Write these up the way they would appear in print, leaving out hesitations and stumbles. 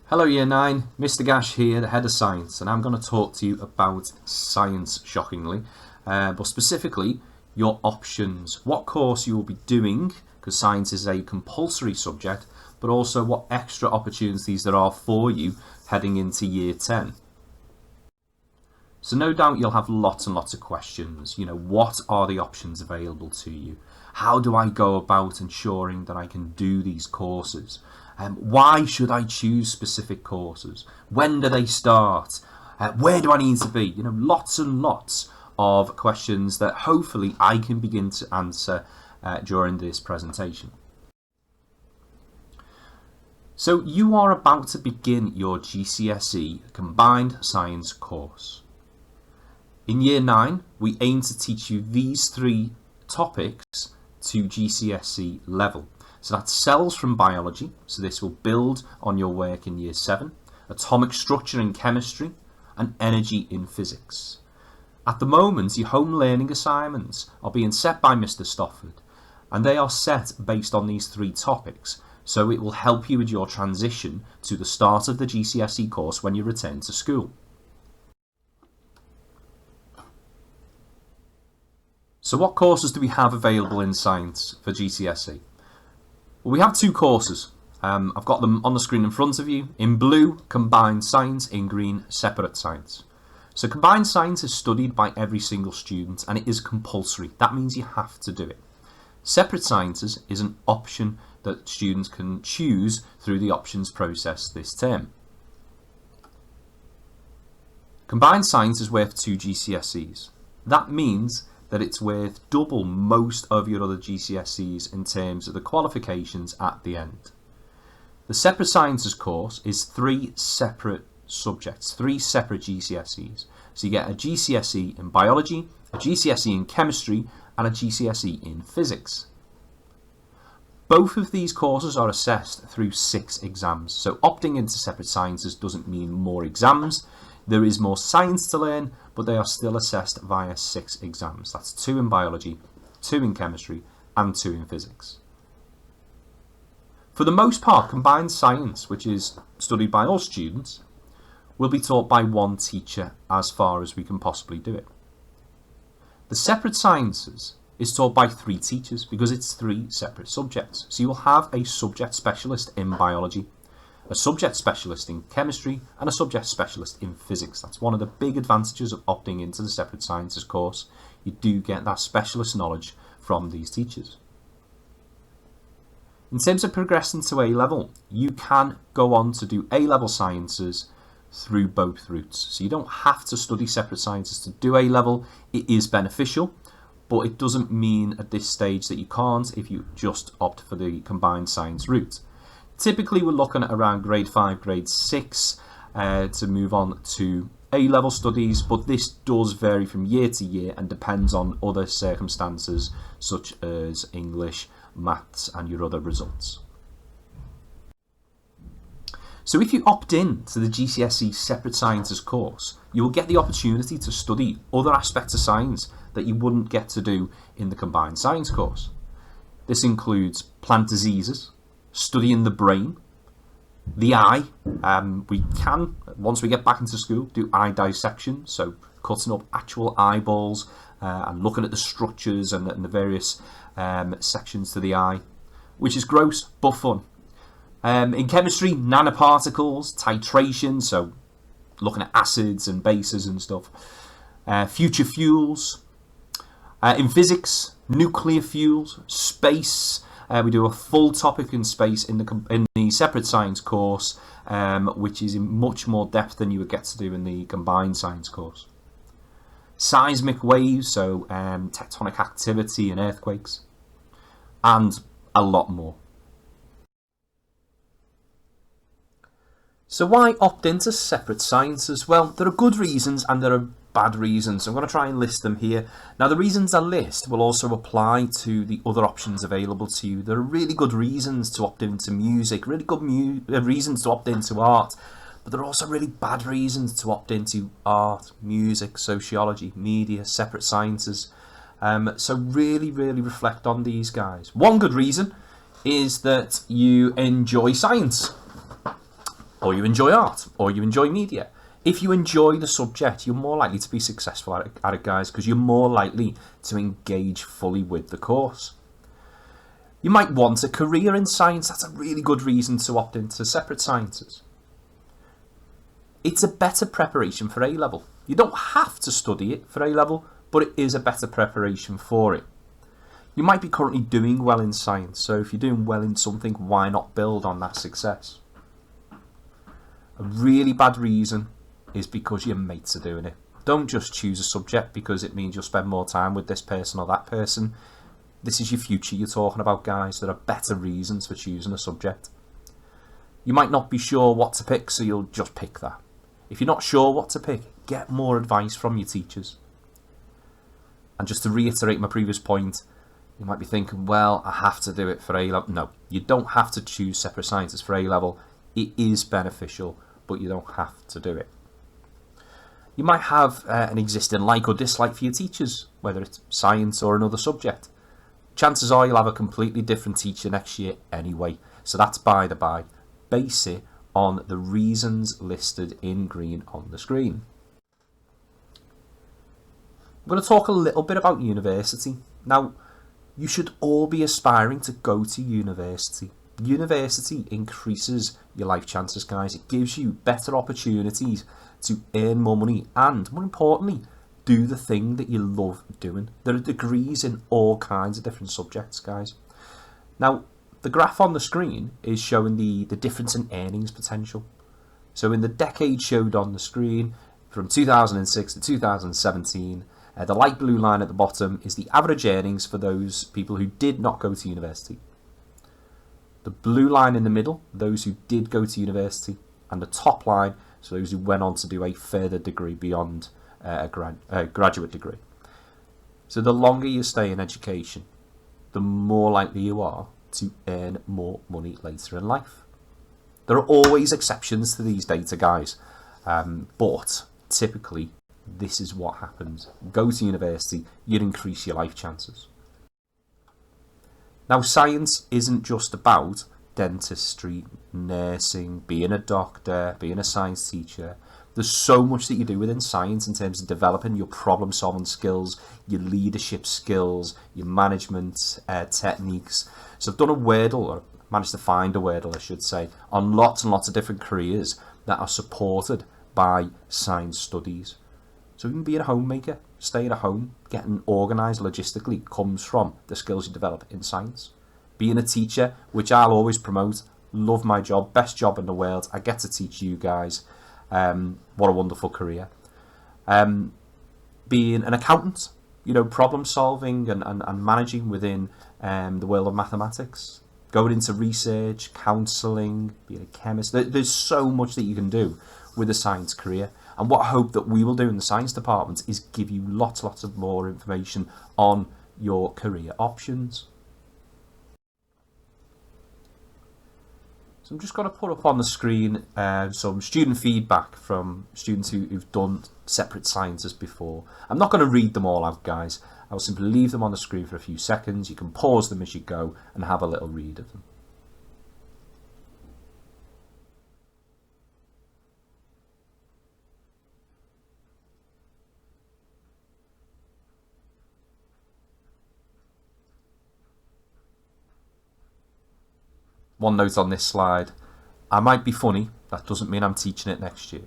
Hello Year 9, Mr. Gash here, the Head of Science, and I'm going to talk to you about science, shockingly, but specifically your options, what course you will be doing, because science is a compulsory subject, but also what extra opportunities there are for you heading into Year 10. So no doubt you'll have lots and lots of questions. What are the options available to you? How do I go about ensuring that I can do these courses? Why should I choose specific courses? When do they start? Where do I need to be? Lots and lots of questions that hopefully I can begin to answer during this presentation. So you are about to begin your GCSE Combined Science course. In Year 9, we aim to teach you these three topics to GCSE level. So that's cells from biology, so this will build on your work in Year 7, atomic structure in chemistry, and energy in physics. At the moment, your home learning assignments are being set by Mr. Stofford, and they are set based on these three topics, so it will help you with your transition to the start of the GCSE course when you return to school. So what courses do we have available in science for GCSE? Well, we have two courses. I've got them on the screen in front of you. In blue, Combined Science. In green, Separate Science. So Combined Science is studied by every single student and it is compulsory. That means you have to do it. Separate Sciences is an option that students can choose through the options process this term. Combined Science is worth 2 GCSEs. That means that it's worth double most of your other GCSEs in terms of the qualifications at the end. The Separate Sciences course is 3 separate subjects, 3 separate GCSEs. So you get a GCSE in biology, a GCSE in chemistry, and a GCSE in physics. Both of these courses are assessed through 6 exams. So opting into Separate Sciences doesn't mean more exams. There is more science to learn, but they are still assessed via 6 exams. That's 2 in biology, 2 in chemistry, and 2 in physics. For the most part, Combined Science, which is studied by all students, will be taught by 1 teacher as far as we can possibly do it. The Separate Sciences is taught by 3 teachers because it's 3 separate subjects. So you will have a subject specialist in biology, a subject specialist in chemistry, and a subject specialist in physics. That's one of the big advantages of opting into the Separate Sciences course. You do get that specialist knowledge from these teachers. In terms of progressing to A-level, you can go on to do A-level sciences through both routes. So you don't have to study Separate Sciences to do A-level. It is beneficial, but it doesn't mean at this stage that you can't if you just opt for the Combined Science route. Typically, we're looking at around grade 5, grade 6 to move on to A-level studies, but this does vary from year to year and depends on other circumstances such as English, maths, and your other results. So if you opt in to the GCSE Separate Sciences course, you will get the opportunity to study other aspects of science that you wouldn't get to do in the Combined Science course. This includes plant diseases, studying the brain, the eye. We can, once we get back into school, do eye dissection, so cutting up actual eyeballs and looking at the structures and the various sections to the eye, which is gross but fun. In chemistry, nanoparticles, titration, so looking at acids and bases and stuff, future fuels. In physics, nuclear fuels, space. We do a full topic in space in the Separate Science course, which is in much more depth than you would get to do in the Combined Science course. Seismic waves, so tectonic activity and earthquakes, and a lot more. So why opt into Separate Sciences? Well, there are good reasons and there are bad reasons. I'm going to try and list them here. Now, the reasons I list will also apply to the other options available to you. There are really good reasons to opt into music, really good reasons to opt into art, but there are also really bad reasons to opt into art, music, sociology, media, Separate Sciences. So really reflect on these guys. One good reason is that you enjoy science. or you enjoy art, or you enjoy media. If you enjoy the subject, you're more likely to be successful at it, guys, because you're more likely to engage fully with the course. You might want a career in science. That's a really good reason to opt into separate sciences. It's a better preparation for A-level. You don't have to study it for A-level, but it is a better preparation for it. You might be currently doing well in science, so if you're doing well in something, why not build on that success? A really bad reason is because your mates are doing it. Don't just choose a subject because it means you'll spend more time with this person or that person. This is your future you're talking about, guys. There are better reasons for choosing a subject. You might not be sure what to pick, so you'll just pick that. If you're not sure what to pick, get more advice from your teachers. And just to reiterate my previous point, you might be thinking, well, I have to do it for A-level. No, you don't have to choose separate sciences for A-level. It is beneficial, but you don't have to do it. You might have an existing like or dislike for your teachers, whether it's science or another subject. Chances are you'll have a completely different teacher next year anyway, so that's by the by. Base it on the reasons listed in green on the screen. I'm going to talk a little bit about university. Now, you should all be aspiring to go to university. University increases your life chances, guys. It gives you better opportunities to earn more money and, more importantly, do the thing that you love doing. There are degrees in all kinds of different subjects, guys. Now, the graph on the screen is showing the difference in earnings potential. So in the decade showed on the screen, from 2006 to 2017, the light blue line at the bottom is the average earnings for those people who did not go to university. The blue line in the middle, those who did go to university, and the top line, so those who went on to do a further degree beyond a graduate degree. So the longer you stay in education, the more likely you are to earn more money later in life. There are always exceptions to these data, guys, but typically this is what happens. Go to university, you'd increase your life chances. Now, science isn't just about dentistry, nursing, being a doctor, being a science teacher. There's so much that you do within science in terms of developing your problem-solving skills, your leadership skills, your management techniques. So I've done a Wordle, or managed to find a Wordle, I should say, on lots and lots of different careers that are supported by science studies. So even being a homemaker, staying at home, getting organised logistically comes from the skills you develop in science. Being a teacher, which I'll always promote, love my job, best job in the world. I get to teach you guys. What a wonderful career. Being an accountant, problem solving and managing within the world of mathematics. Going into research, counselling, being a chemist. There's so much that you can do with a science career. And what I hope that we will do in the science department is give you lots of more information on your career options. So I'm just going to put up on the screen some student feedback from students who've done separate sciences before. I'm not going to read them all out, guys. I will simply leave them on the screen for a few seconds. You can pause them as you go and have a little read of them. One note on this slide: I might be funny, that doesn't mean I'm teaching it next year.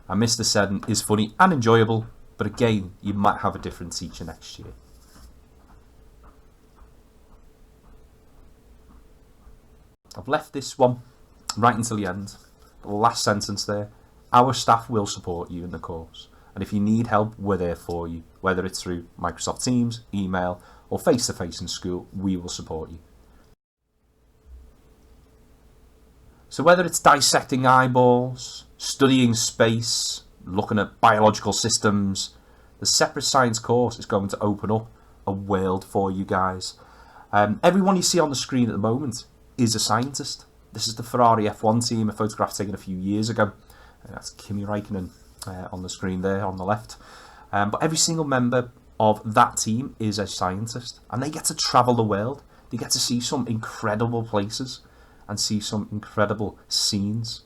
And Mr. Seddon is funny and enjoyable, but again, you might have a different teacher next year. I've left this one right until the end. The last sentence there: our staff will support you in the course, and if you need help, we're there for you. Whether it's through Microsoft Teams, email, or face-to-face in school, we will support you. So whether it's dissecting eyeballs, studying space, looking at biological systems, the separate science course is going to open up a world for you guys. Everyone you see on the screen at the moment is a scientist. This is the Ferrari F1 team, a photograph taken a few years ago. That's Kimi Räikkönen on the screen there on the left. But every single member of that team is a scientist, and they get to travel the world. They get to see some incredible places and see some incredible scenes.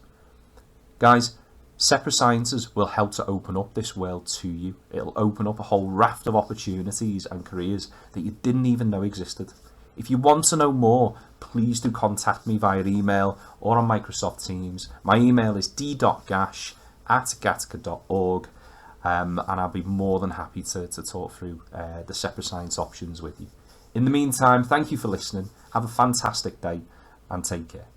Guys, separate sciences will help to open up this world to you. It'll open up a whole raft of opportunities and careers that you didn't even know existed. If you want to know more, please do contact me via email or on Microsoft Teams. My email is d.gash@gattaca.org, and I'll be more than happy to talk through the separate science options with you. In the meantime, thank you for listening. Have a fantastic day and take care.